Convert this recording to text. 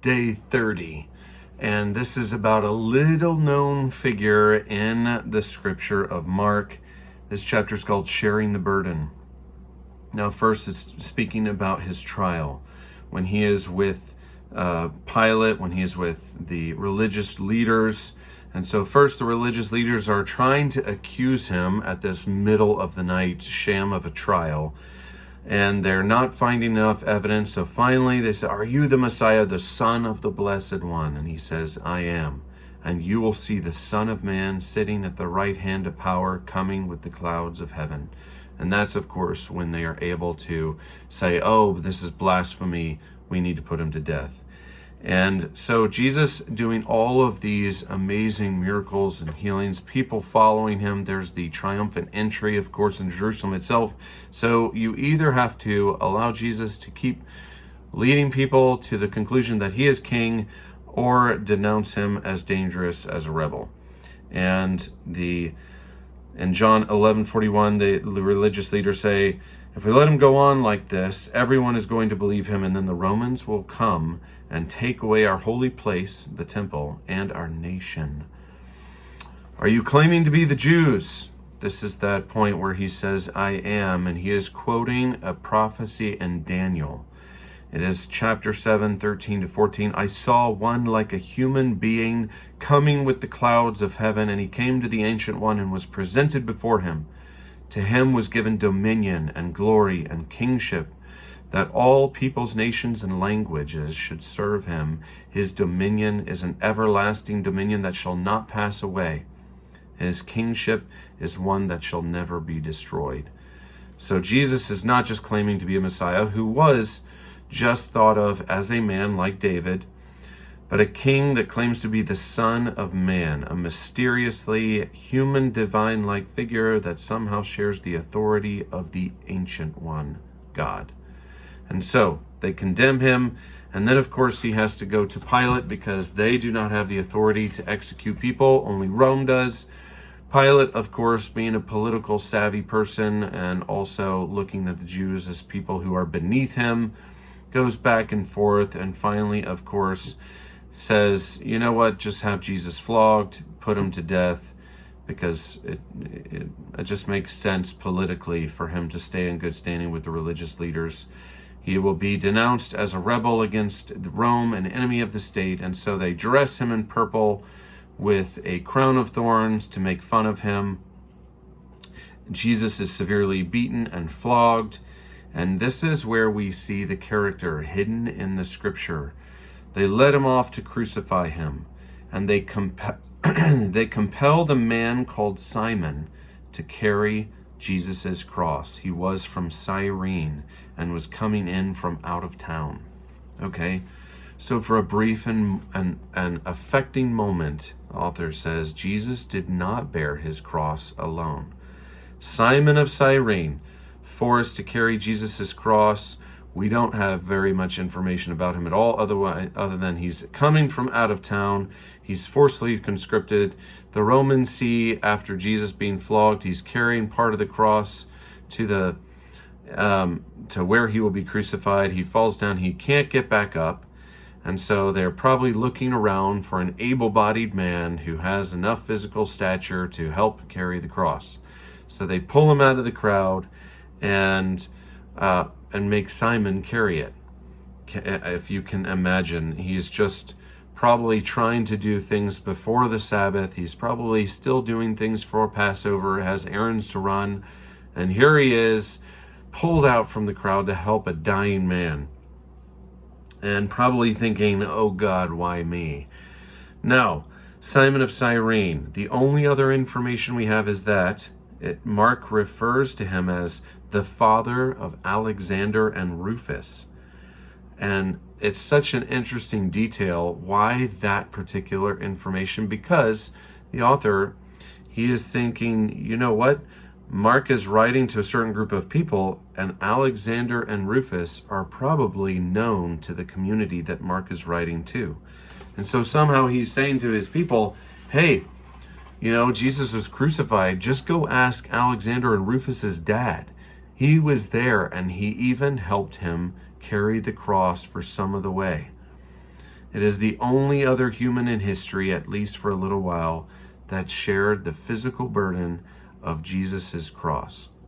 day 30. And this is about a little known figure in the scripture of Mark. This chapter is called Sharing the Burden. Now, first it's speaking about his trial. When he is with Pilate, when he is with the religious leaders. And so first the religious leaders are trying to accuse him at this middle of the night sham of a trial. And they're not finding enough evidence. So finally they say, "Are you the Messiah, the Son of the Blessed One?" And he says, "I am. And you will see the Son of Man sitting at the right hand of power, coming with the clouds of heaven." And that's, of course, when they are able to say, "Oh, this is blasphemy. We need to put him to death." And so Jesus doing all of these amazing miracles and healings, people following him. There's the triumphant entry, of course, in Jerusalem itself. So you either have to allow Jesus to keep leading people to the conclusion that he is king, or denounce him as dangerous as a rebel. And in John 11:41, the religious leaders say, "If we let him go on like this, everyone is going to believe him, and then the Romans will come and take away our holy place, the temple, and our nation." "Are you claiming to be the Jews?" This is that point where he says, "I am," and he is quoting a prophecy in Daniel. It is chapter 7, 13 to 14. "I saw one like a human being coming with the clouds of heaven, and he came to the Ancient One and was presented before him. To him was given dominion and glory and kingship, that all peoples, nations, and languages should serve him. His dominion is an everlasting dominion that shall not pass away. His kingship is one that shall never be destroyed." So Jesus is not just claiming to be a Messiah who was just thought of as a man like David, but a king that claims to be the Son of Man, a mysteriously human, divine-like figure that somehow shares the authority of the Ancient One, God. And so they condemn him, and then of course he has to go to Pilate because they do not have the authority to execute people, only Rome does. Pilate, of course, being a political savvy person and also looking at the Jews as people who are beneath him, goes back and forth, and finally, of course, says, "You know what, just have Jesus flogged, put him to death," because it just makes sense politically for him to stay in good standing with the religious leaders. He will be denounced as a rebel against Rome, an enemy of the state, and so they dress him in purple with a crown of thorns to make fun of him. Jesus is severely beaten and flogged, and this is where we see the character hidden in the scripture. They led him off to crucify him, and they compelled a man called Simon to carry Jesus' cross. He was from Cyrene and was coming in from out of town. Okay, so for a brief and affecting moment, the author says, Jesus did not bear his cross alone. Simon of Cyrene, forced to carry Jesus' cross. We don't have very much information about him at all, other than he's coming from out of town. He's forcibly conscripted. The Romans see, after Jesus being flogged, he's carrying part of the cross to where he will be crucified. He falls down. He can't get back up. And so they're probably looking around for an able-bodied man who has enough physical stature to help carry the cross. So they pull him out of the crowd and make Simon carry it. If you can imagine, he's just probably trying to do things before the Sabbath. He's probably still doing things for Passover, has errands to run, and here he is, pulled out from the crowd to help a dying man, and probably thinking, "Oh God, why me?" Now, Simon of Cyrene, the only other information we have is that Mark refers to him as the father of Alexander and Rufus. And it's such an interesting detail. Why that particular information? Because the author, he is thinking, you know what? Mark is writing to a certain group of people, and Alexander and Rufus are probably known to the community that Mark is writing to. And so somehow he's saying to his people, hey, you know, Jesus was crucified. Just go ask Alexander and Rufus's dad. He was there, and he even helped him carry the cross for some of the way. It is the only other human in history, at least for a little while, that shared the physical burden of Jesus' cross.